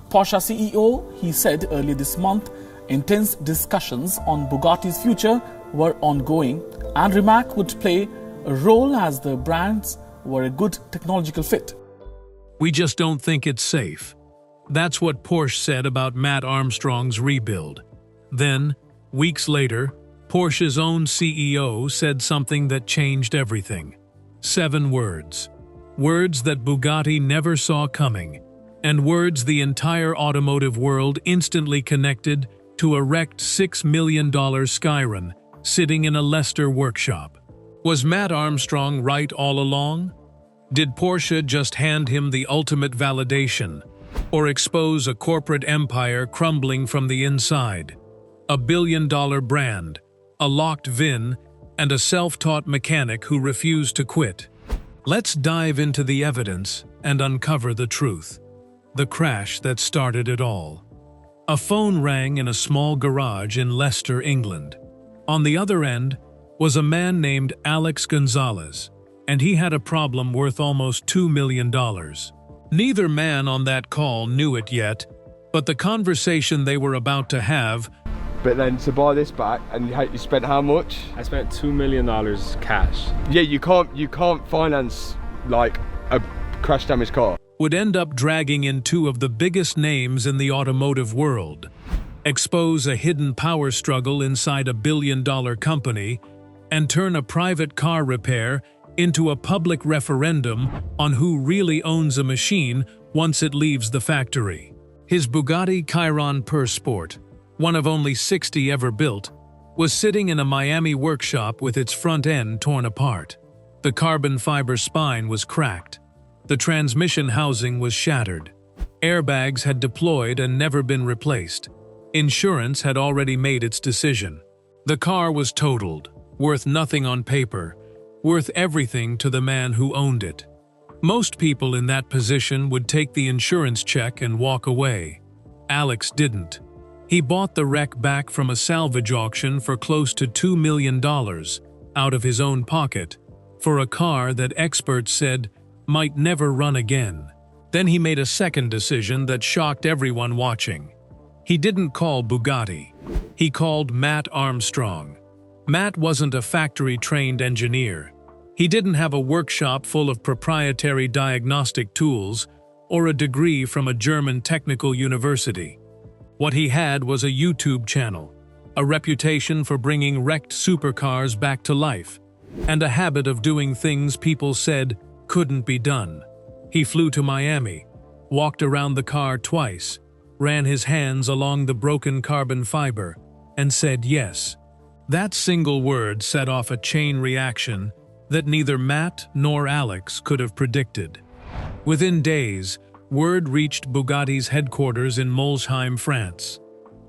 Porsche CEO, he said earlier this month, intense discussions on Bugatti's future were ongoing and Rimac would play a role as the brands were a good technological fit. We just don't think it's safe. That's what Porsche said about Matt Armstrong's rebuild. Then, weeks later, Porsche's own CEO said something that changed everything. 7 words. Words that Bugatti never saw coming, and words the entire automotive world instantly connected to a wrecked $6 million Chiron sitting in a Leicester workshop. Was Matt Armstrong right all along? Did Porsche just hand him the ultimate validation, or expose a corporate empire crumbling from the inside? A billion-dollar brand, a locked VIN, and a self-taught mechanic who refused to quit. Let's dive into the evidence and uncover the truth. The crash that started it all. A phone rang in a small garage in Leicester, England. On the other end was a man named Alex Gonzalez, and he had a problem worth almost $2 million. Neither man on that call knew it yet, but the conversation they were about to have. But then to buy this back, and you spent how much? I spent $2 million cash. Yeah, you can't finance like a crash damaged car. Would end up dragging in 2 of the biggest names in the automotive world, expose a hidden power struggle inside a billion-dollar company, and turn a private car repair into a public referendum on who really owns a machine once it leaves the factory. His Bugatti Chiron Per Sport, one of only 60 ever built, was sitting in a Miami workshop with its front end torn apart. The carbon fiber spine was cracked. The transmission housing was shattered. Airbags had deployed and never been replaced. Insurance had already made its decision. The car was totaled, worth nothing on paper, worth everything to the man who owned it. Most people in that position would take the insurance check and walk away. Alex didn't. He bought the wreck back from a salvage auction for close to $2 million out of his own pocket for a car that experts said might never run again. Then he made a second decision that shocked everyone watching. He didn't call Bugatti. He called Matt Armstrong. Matt wasn't a factory-trained engineer. He didn't have a workshop full of proprietary diagnostic tools or a degree from a German technical university. What he had was a YouTube channel, a reputation for bringing wrecked supercars back to life, and a habit of doing things people said couldn't be done. He flew to Miami, walked around the car twice, ran his hands along the broken carbon fiber, and said yes. That single word set off a chain reaction that neither Matt nor Alex could have predicted. Within days, word reached Bugatti's headquarters in Molsheim, France.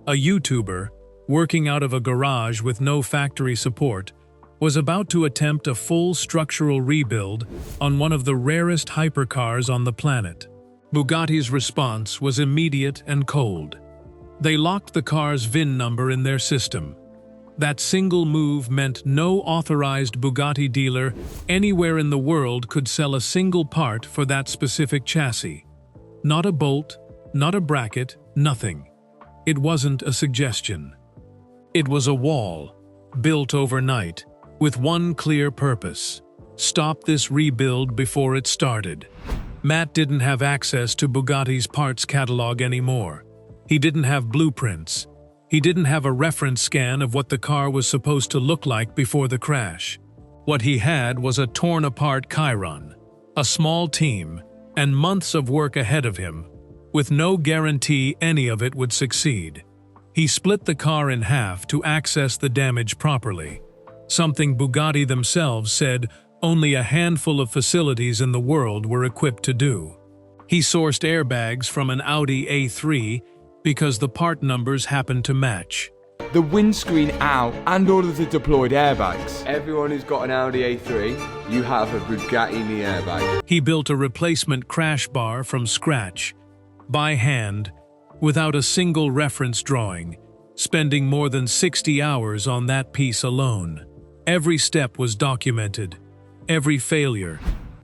A YouTuber, working out of a garage with no factory support, was about to attempt a full structural rebuild on one of the rarest hypercars on the planet. Bugatti's response was immediate and cold. They locked the car's VIN number in their system. That single move meant no authorized Bugatti dealer anywhere in the world could sell a single part for that specific chassis. Not a bolt, not a bracket, nothing. It wasn't a suggestion. It was a wall, built overnight, with one clear purpose: stop this rebuild before it started. Matt didn't have access to Bugatti's parts catalog anymore. He didn't have blueprints. He didn't have a reference scan of what the car was supposed to look like before the crash. What he had was a torn-apart Chiron, a small team, and months of work ahead of him, with no guarantee any of it would succeed. He split the car in half to access the damage properly, something Bugatti themselves said only a handful of facilities in the world were equipped to do. He sourced airbags from an Audi A3 because the part numbers happened to match. The windscreen out and all of the deployed airbags. Everyone who's got an Audi A3, you have a Bugatti in the airbag. He built a replacement crash bar from scratch, by hand, without a single reference drawing, spending more than 60 hours on that piece alone. Every step was documented, every failure,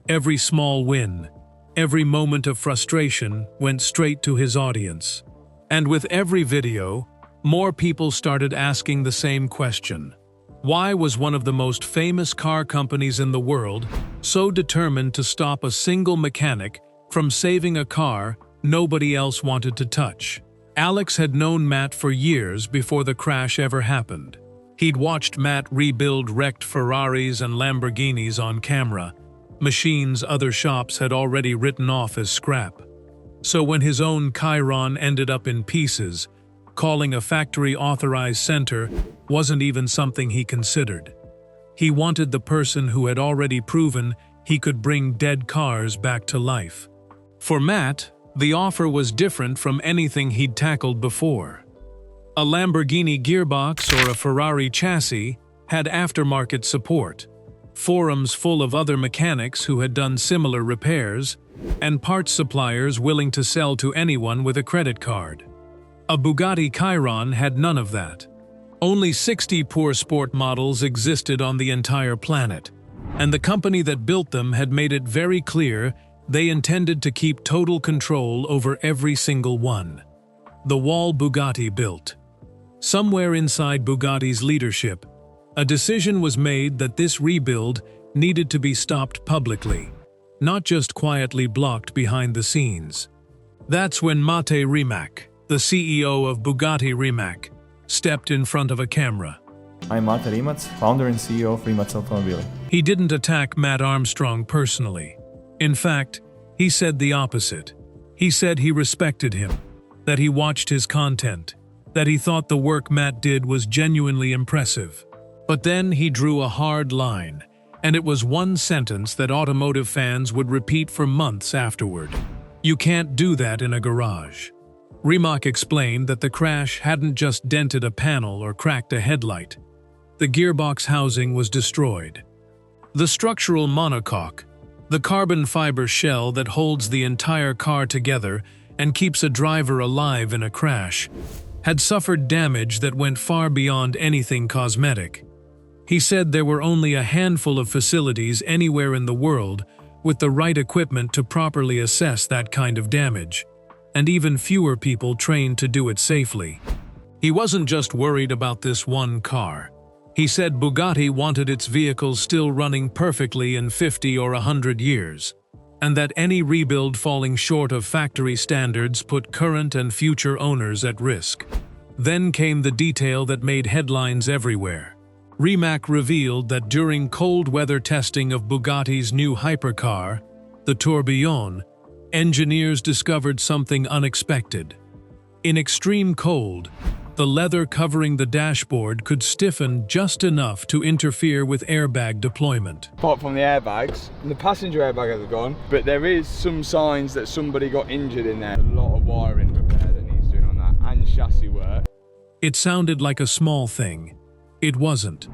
every small win, Every moment of frustration went straight to his audience. And with every video, more people started asking the same question. Why was one of the most famous car companies in the world so determined to stop a single mechanic from saving a car nobody else wanted to touch? Alex had known Matt for years before the crash ever happened. He'd watched Matt rebuild wrecked Ferraris and Lamborghinis on camera, machines other shops had already written off as scrap. So when his own Chiron ended up in pieces, calling a factory-authorized center wasn't even something he considered. He wanted the person who had already proven he could bring dead cars back to life. For Matt, the offer was different from anything he'd tackled before. A Lamborghini gearbox or a Ferrari chassis had aftermarket support, forums full of other mechanics who had done similar repairs, and parts suppliers willing to sell to anyone with a credit card. A Bugatti Chiron had none of that. Only 60 poor sport models existed on the entire planet, and the company that built them had made it very clear they intended to keep total control over every single one. The wall Bugatti built. Somewhere inside Bugatti's leadership, a decision was made that this rebuild needed to be stopped publicly, not just quietly blocked behind the scenes. That's when Matt Rimac, the CEO of Bugatti Rimac, stepped in front of a camera. I'm Matt Armstrong, founder and CEO of Rimac Automobile. He didn't attack Matt Armstrong personally. In fact, he said the opposite. He said he respected him, that he watched his content, that he thought the work Matt did was genuinely impressive. But then he drew a hard line, and it was one sentence that automotive fans would repeat for months afterward. You can't do that in a garage. Rimac explained that the crash hadn't just dented a panel or cracked a headlight. The gearbox housing was destroyed. The structural monocoque, the carbon fiber shell that holds the entire car together and keeps a driver alive in a crash, had suffered damage that went far beyond anything cosmetic. He said there were only a handful of facilities anywhere in the world with the right equipment to properly assess that kind of damage, and even fewer people trained to do it safely. He wasn't just worried about this one car. He said Bugatti wanted its vehicles still running perfectly in 50 or 100 years, and that any rebuild falling short of factory standards put current and future owners at risk. Then came the detail that made headlines everywhere. Rimac revealed that during cold weather testing of Bugatti's new hypercar, the Tourbillon, engineers discovered something unexpected. In extreme cold, the leather covering the dashboard could stiffen just enough to interfere with airbag deployment. Apart from the airbags, and the passenger airbag has gone, but there is some signs that somebody got injured in there. A lot of wiring repair that needs doing on that, and chassis work. It sounded like a small thing. It wasn't.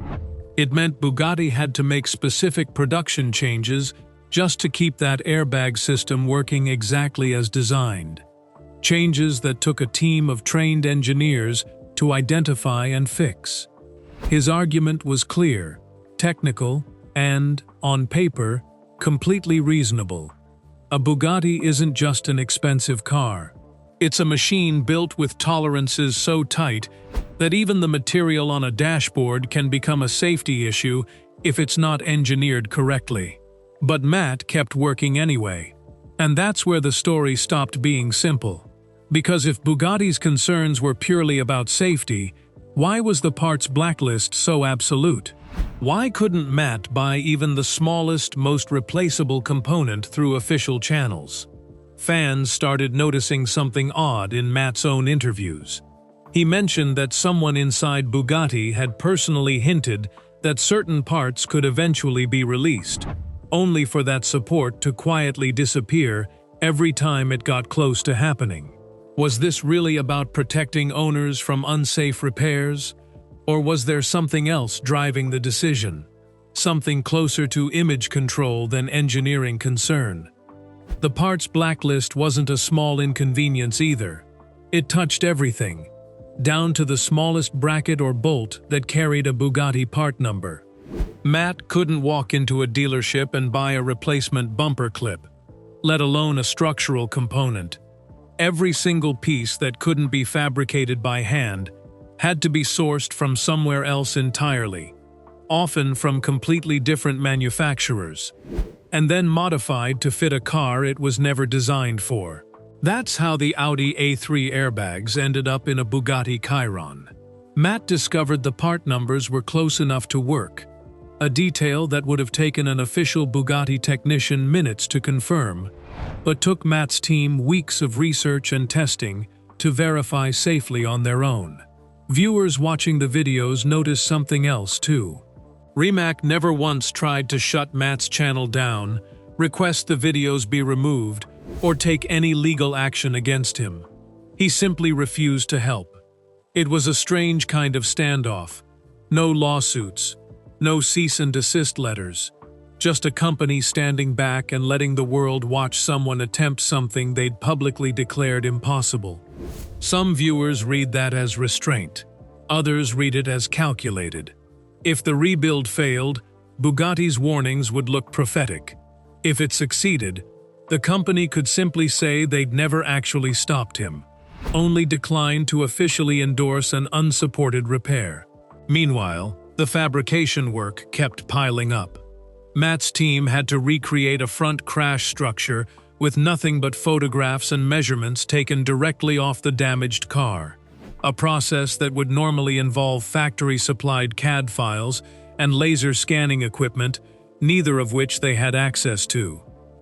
It meant Bugatti had to make specific production changes just to keep that airbag system working exactly as designed. Changes that took a team of trained engineers to identify and fix. His argument was clear, technical, and, on paper, completely reasonable. A Bugatti isn't just an expensive car. It's a machine built with tolerances so tight that even the material on a dashboard can become a safety issue if it's not engineered correctly. But Matt kept working anyway. And that's where the story stopped being simple. Because if Bugatti's concerns were purely about safety, why was the parts blacklist so absolute? Why couldn't Matt buy even the smallest, most replaceable component through official channels? Fans started noticing something odd in Matt's own interviews. He mentioned that someone inside Bugatti had personally hinted that certain parts could eventually be released, only for that support to quietly disappear every time it got close to happening. Was this really about protecting owners from unsafe repairs? Or was there something else driving the decision? Something closer to image control than engineering concern? The parts blacklist wasn't a small inconvenience either. It touched everything, down to the smallest bracket or bolt that carried a Bugatti part number. Matt couldn't walk into a dealership and buy a replacement bumper clip. let alone a structural component. Every single piece that couldn't be fabricated by hand had to be sourced from somewhere else entirely, often from completely different manufacturers, and then modified to fit a car it was never designed for. That's how the Audi A3 airbags ended up in a Bugatti Chiron. Matt discovered the part numbers were close enough to work, a detail that would have taken an official Bugatti technician minutes to confirm, but took Matt's team weeks of research and testing to verify safely on their own. Viewers watching the videos noticed something else too. Rimac never once tried to shut Matt's channel down, request the videos be removed, or take any legal action against him. He simply refused to help. It was a strange kind of standoff. No lawsuits, no cease and desist letters, just a company standing back and letting the world watch someone attempt something they'd publicly declared impossible. Some viewers read that as restraint. Others read it as calculated. If the rebuild failed, Bugatti's warnings would look prophetic. If it succeeded, the company could simply say they'd never actually stopped him, only declined to officially endorse an unsupported repair. Meanwhile, the fabrication work kept piling up. Matt's team had to recreate a front crash structure with nothing but photographs and measurements taken directly off the damaged car, a process that would normally involve factory-supplied CAD files and laser scanning equipment, neither of which they had access to.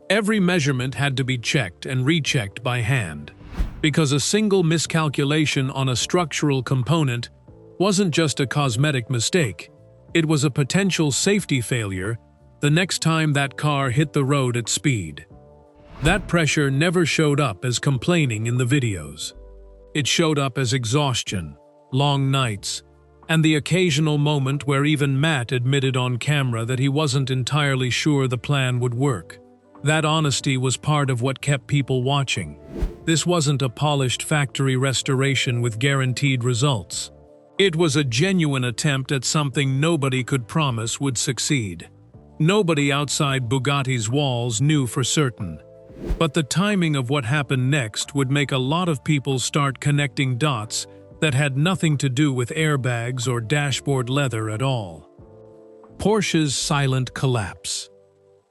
Every measurement had to be checked and rechecked by hand, because a single miscalculation on a structural component wasn't just a cosmetic mistake, it was a potential safety failure the next time that car hit the road at speed. That pressure never showed up as complaining in the videos. It showed up as exhaustion, long nights, and the occasional moment where even Matt admitted on camera that he wasn't entirely sure the plan would work. That honesty was part of what kept people watching. This wasn't a polished factory restoration with guaranteed results. It was a genuine attempt at something nobody could promise would succeed. Nobody outside Bugatti's walls knew for certain. But the timing of what happened next would make a lot of people start connecting dots that had nothing to do with airbags or dashboard leather at all. Porsche's silent collapse.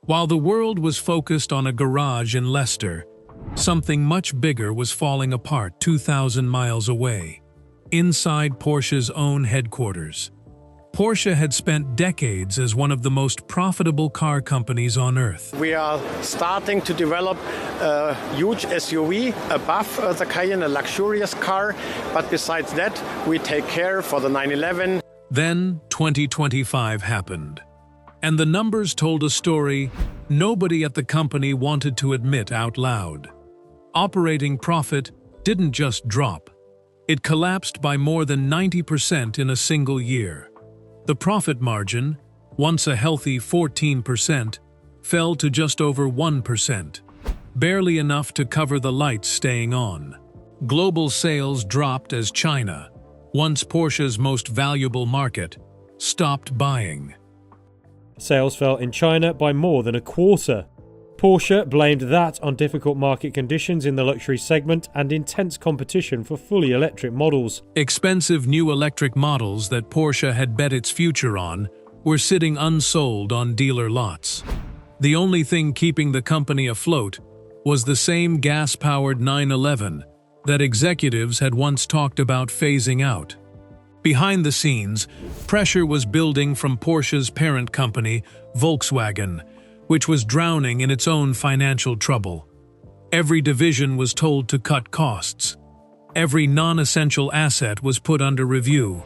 While the world was focused on a garage in Leicester, something much bigger was falling apart 2,000 miles away, inside Porsche's own headquarters. Porsche had spent decades as one of the most profitable car companies on Earth. We are starting to develop a huge SUV above the Cayenne, a luxurious car, but besides that, we take care for the 911. Then 2025 happened, and the numbers told a story nobody at the company wanted to admit out loud. Operating profit didn't just drop. It collapsed by more than 90% in a single year. The profit margin, once a healthy 14%, fell to just over 1%, barely enough to cover the lights staying on. Global sales dropped as China, once Porsche's most valuable market, stopped buying. Sales fell in China by more than a quarter. Porsche blamed that on difficult market conditions in the luxury segment and intense competition for fully electric models. Expensive new electric models that Porsche had bet its future on were sitting unsold on dealer lots. The only thing keeping the company afloat was the same gas-powered 911 that executives had once talked about phasing out. Behind the scenes, pressure was building from Porsche's parent company, Volkswagen, which was drowning in its own financial trouble. Every division was told to cut costs. Every non-essential asset was put under review.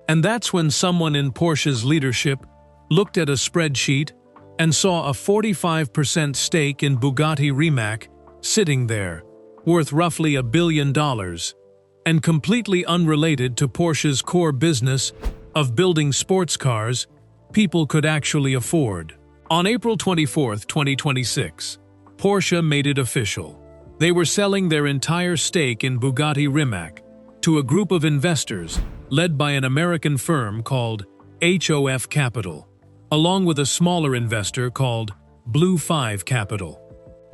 And that's when someone in Porsche's leadership looked at a spreadsheet and saw a 45% stake in Bugatti Rimac sitting there, worth roughly $1 billion, and completely unrelated to Porsche's core business of building sports cars people could actually afford. On April 24, 2026, Porsche made it official. They were selling their entire stake in Bugatti Rimac to a group of investors led by an American firm called HOF Capital, along with a smaller investor called Blue 5 Capital.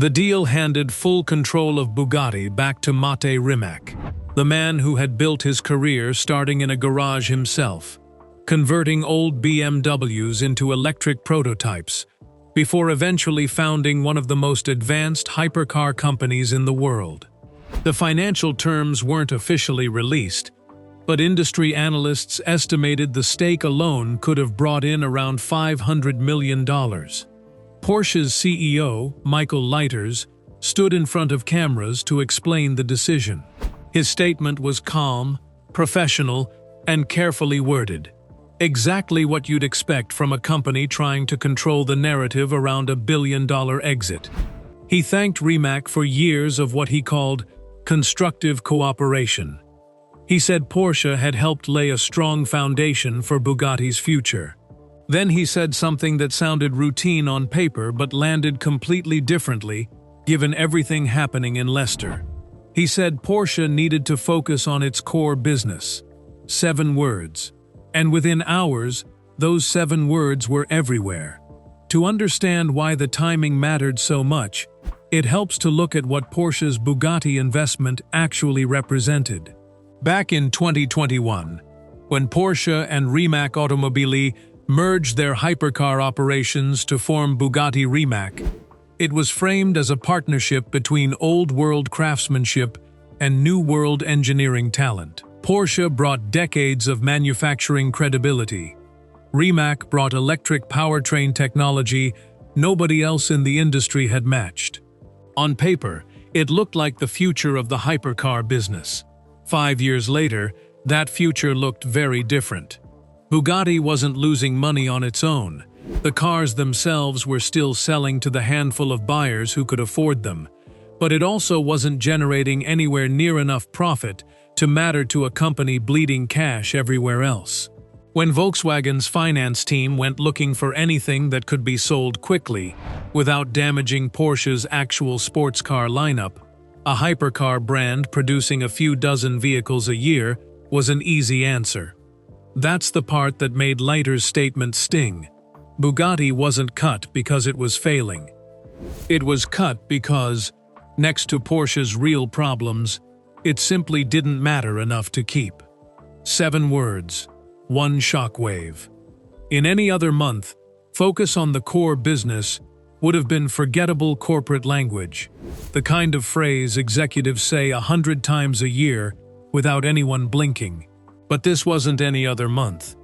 The deal handed full control of Bugatti back to Matt Rimac, the man who had built his career starting in a garage himself, converting old BMWs into electric prototypes, before eventually founding one of the most advanced hypercar companies in the world. The financial terms weren't officially released, but industry analysts estimated the stake alone could have brought in around $500 million. Porsche's CEO, Michael Leiters, stood in front of cameras to explain the decision. His statement was calm, professional, and carefully worded. Exactly what you'd expect from a company trying to control the narrative around a billion-dollar exit. He thanked Rimac for years of what he called constructive cooperation. He said Porsche had helped lay a strong foundation for Bugatti's future. Then he said something that sounded routine on paper but landed completely differently, given everything happening in Leicester. He said Porsche needed to focus on its core business. 7 words. And within hours, those 7 words were everywhere. To understand why the timing mattered so much, it helps to look at what Porsche's Bugatti investment actually represented. Back in 2021, when Porsche and Rimac Automobili merged their hypercar operations to form Bugatti Rimac, it was framed as a partnership between old-world craftsmanship and new-world engineering talent. Porsche brought decades of manufacturing credibility. Rimac brought electric powertrain technology nobody else in the industry had matched. On paper, it looked like the future of the hypercar business. 5 years later, that future looked very different. Bugatti wasn't losing money on its own. The cars themselves were still selling to the handful of buyers who could afford them, but it also wasn't generating anywhere near enough profit to matter to a company bleeding cash everywhere else. When Volkswagen's finance team went looking for anything that could be sold quickly, without damaging Porsche's actual sports car lineup, a hypercar brand producing a few dozen vehicles a year was an easy answer. That's the part that made Leiter's statement sting. Bugatti wasn't cut because it was failing. It was cut because, next to Porsche's real problems, it simply didn't matter enough to keep. 7 words, 1 shockwave. In any other month, focus on the core business would have been forgettable corporate language, the kind of phrase executives say 100 times a year without anyone blinking. But this wasn't any other month.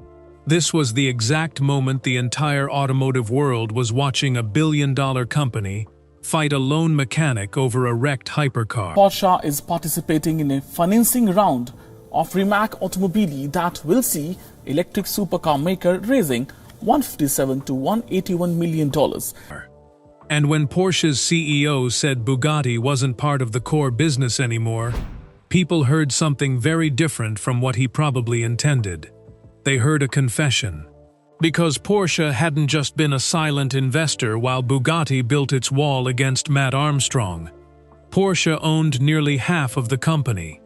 This was the exact moment the entire automotive world was watching a billion-dollar company fight a lone mechanic over a wrecked hypercar. Porsche is participating in a financing round of Rimac Automobili that will see electric supercar maker raising $157 to $181 million. And when Porsche's CEO said Bugatti wasn't part of the core business anymore, people heard something very different from what he probably intended. They heard a confession. Because Porsche hadn't just been a silent investor while Bugatti built its wall against Matt Armstrong. Porsche owned nearly half of the company.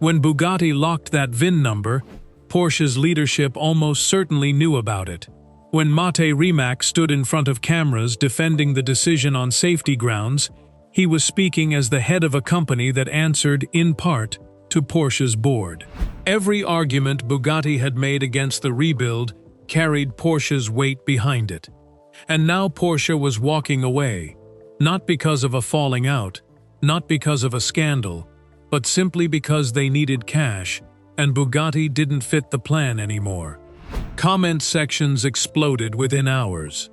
When Bugatti locked that VIN number, Porsche's leadership almost certainly knew about it. When Matt Rimac stood in front of cameras defending the decision on safety grounds, he was speaking as the head of a company that answered, in part, to Porsche's board. Every argument Bugatti had made against the rebuild carried Porsche's weight behind it. And now Porsche was walking away, not because of a falling out, not because of a scandal, but simply because they needed cash, and Bugatti didn't fit the plan anymore. Comment sections exploded within hours.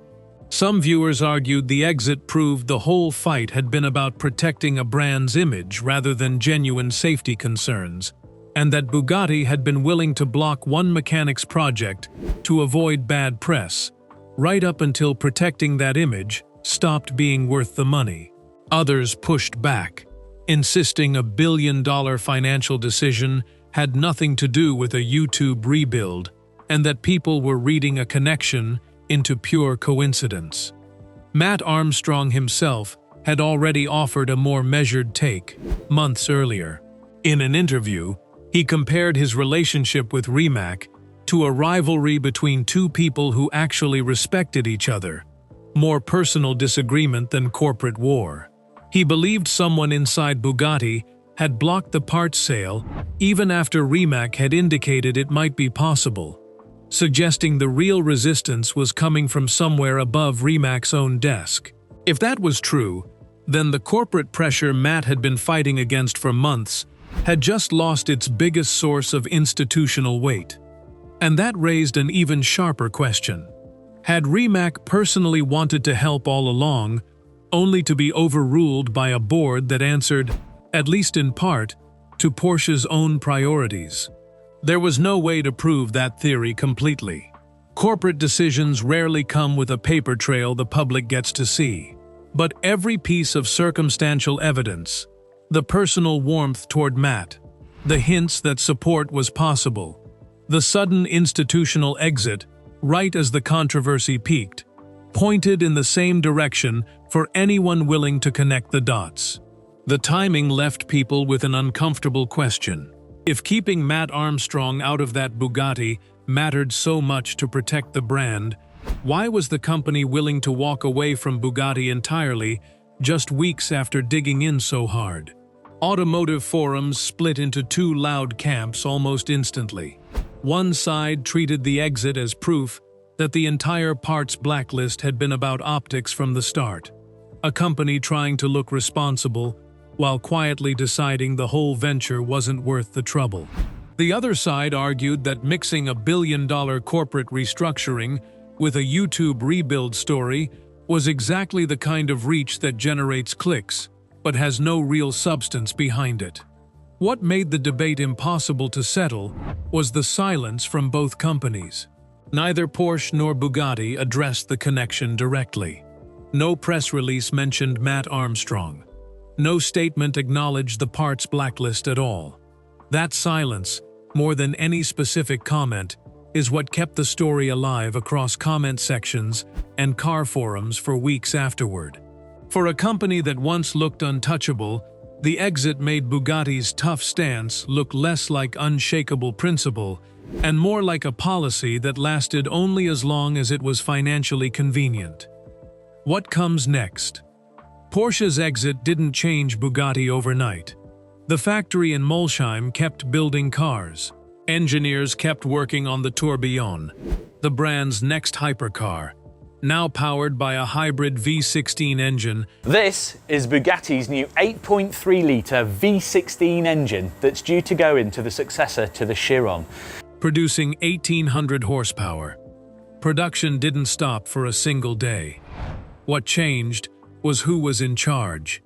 Some viewers argued the exit proved the whole fight had been about protecting a brand's image rather than genuine safety concerns, and that Bugatti had been willing to block one mechanic's project to avoid bad press, right up until protecting that image stopped being worth the money. Others pushed back, insisting a billion-dollar financial decision had nothing to do with a YouTube rebuild, and that people were reading a connection into pure coincidence. Matt Armstrong himself had already offered a more measured take months earlier. In an interview, he compared his relationship with Rimac to a rivalry between two people who actually respected each other, more personal disagreement than corporate war. He believed someone inside Bugatti had blocked the parts sale even after Rimac had indicated it might be possible, suggesting the real resistance was coming from somewhere above Rimac's own desk. If that was true, then the corporate pressure Matt had been fighting against for months had just lost its biggest source of institutional weight. And that raised an even sharper question. Had Rimac personally wanted to help all along, only to be overruled by a board that answered, at least in part, to Porsche's own priorities? There was no way to prove that theory completely. Corporate decisions rarely come with a paper trail the public gets to see. But every piece of circumstantial evidence, the personal warmth toward Matt, the hints that support was possible, the sudden institutional exit right as the controversy peaked, pointed in the same direction for anyone willing to connect the dots. The timing left people with an uncomfortable question. If keeping Matt Armstrong out of that Bugatti mattered so much to protect the brand, why was the company willing to walk away from Bugatti entirely just weeks after digging in so hard? Automotive forums split into two loud camps almost instantly. One side treated the exit as proof that the entire parts blacklist had been about optics from the start, a company trying to look responsible while quietly deciding the whole venture wasn't worth the trouble. The other side argued that mixing a billion-dollar corporate restructuring with a YouTube rebuild story was exactly the kind of reach that generates clicks, but has no real substance behind it. What made the debate impossible to settle was the silence from both companies. Neither Porsche nor Bugatti addressed the connection directly. No press release mentioned Matt Armstrong. No statement acknowledged the parts blacklist at all. That silence, more than any specific comment, is what kept the story alive across comment sections and car forums for weeks afterward. For a company that once looked untouchable, the exit made Bugatti's tough stance look less like unshakable principle and more like a policy that lasted only as long as it was financially convenient. What comes next? Porsche's exit didn't change Bugatti overnight. The factory in Molsheim kept building cars. Engineers kept working on the Tourbillon, the brand's next hypercar, now powered by a hybrid V16 engine. This is Bugatti's new 8.3-litre V16 engine that's due to go into the successor to the Chiron, producing 1,800 horsepower. Production didn't stop for a single day. What changed was who was in charge.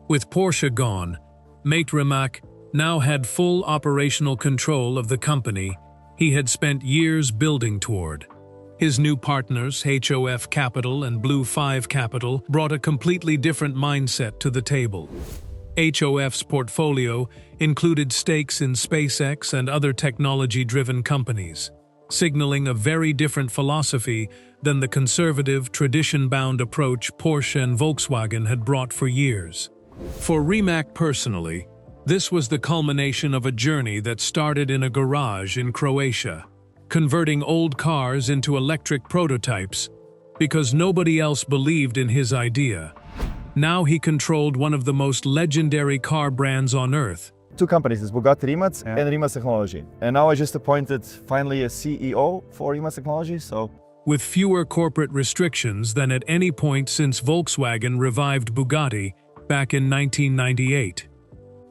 With Porsche gone, Matt Rimac now had full operational control of the company he had spent years building toward. His new partners, HOF Capital and Blue 5 Capital, brought a completely different mindset to the table. HOF's portfolio included stakes in SpaceX and other technology-driven companies, signaling a very different philosophy than the conservative, tradition-bound approach Porsche and Volkswagen had brought for years. For Rimac personally, this was the culmination of a journey that started in a garage in Croatia, converting old cars into electric prototypes because nobody else believed in his idea. Now he controlled one of the most legendary car brands on earth. Two companies, it's Bugatti Rimac and Rimac Technology. And now I just appointed finally a CEO for Rimac Technology, so... With fewer corporate restrictions than at any point since Volkswagen revived Bugatti back in 1998.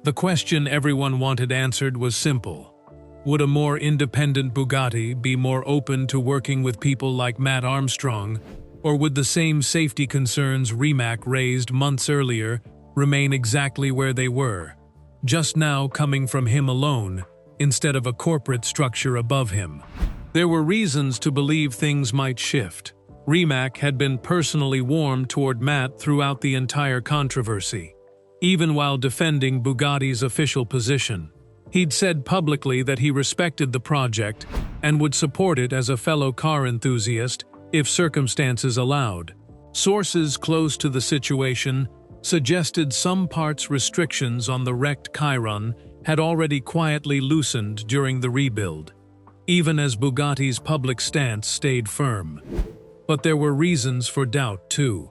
The question everyone wanted answered was simple. Would a more independent Bugatti be more open to working with people like Matt Armstrong, or would the same safety concerns Rimac raised months earlier remain exactly where they were, just now coming from him alone instead of a corporate structure above him? There were reasons to believe things might shift. Rimac had been personally warm toward Matt throughout the entire controversy, even while defending Bugatti's official position. He'd said publicly that he respected the project and would support it as a fellow car enthusiast if circumstances allowed. Sources close to the situation suggested some parts restrictions on the wrecked Chiron had already quietly loosened during the rebuild, even as Bugatti's public stance stayed firm. But there were reasons for doubt too.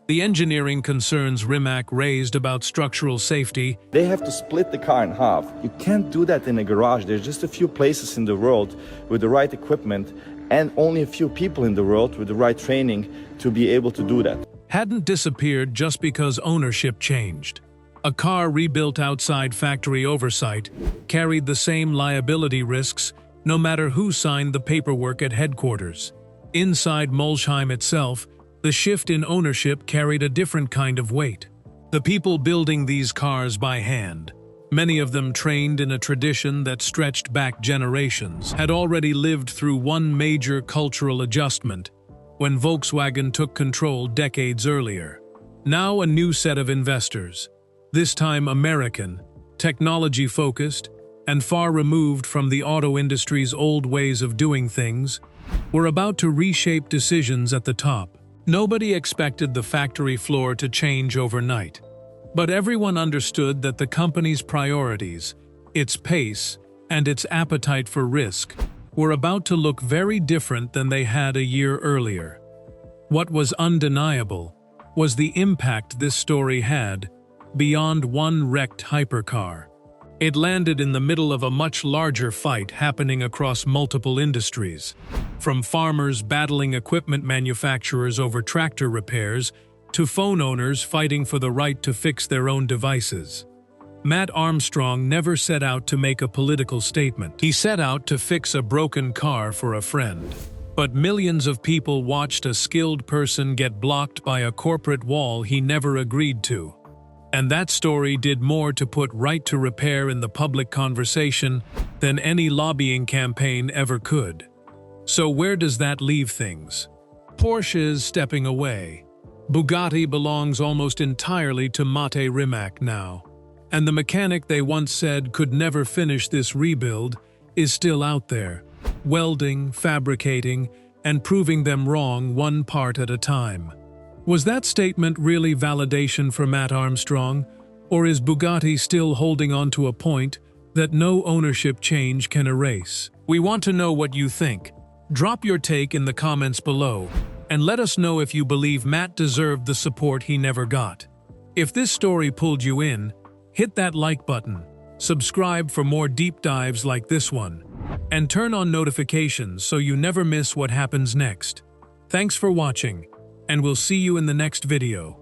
The engineering concerns Rimac raised about structural safety. They have to split the car in half. You can't do that in a garage. There's just a few places in the world with the right equipment and only a few people in the world with the right training to be able to do that. Hadn't disappeared just because ownership changed. A car rebuilt outside factory oversight carried the same liability risks no matter who signed the paperwork at headquarters. Inside Molsheim itself, the shift in ownership carried a different kind of weight. The people building these cars by hand, many of them trained in a tradition that stretched back generations, had already lived through one major cultural adjustment when Volkswagen took control decades earlier. Now a new set of investors, this time American, technology-focused, and far removed from the auto industry's old ways of doing things, were about to reshape decisions at the top. Nobody expected the factory floor to change overnight, but everyone understood that the company's priorities, its pace, and its appetite for risk were about to look very different than they had a year earlier. What was undeniable was the impact this story had beyond one wrecked hypercar. It landed in the middle of a much larger fight happening across multiple industries, from farmers battling equipment manufacturers over tractor repairs to phone owners fighting for the right to fix their own devices. Matt Armstrong never set out to make a political statement. He set out to fix a broken car for a friend. But millions of people watched a skilled person get blocked by a corporate wall he never agreed to. And that story did more to put right to repair in the public conversation than any lobbying campaign ever could. So where does that leave things? Porsche is stepping away. Bugatti belongs almost entirely to Matt Rimac now. And the mechanic they once said could never finish this rebuild is still out there, welding, fabricating, and proving them wrong one part at a time. Was that statement really validation for Matt Armstrong, or is Bugatti still holding on to a point that no ownership change can erase? We want to know what you think. Drop your take in the comments below, and let us know if you believe Matt deserved the support he never got. If this story pulled you in, hit that like button, subscribe for more deep dives like this one, and turn on notifications so you never miss what happens next. Thanks for watching, and we'll see you in the next video.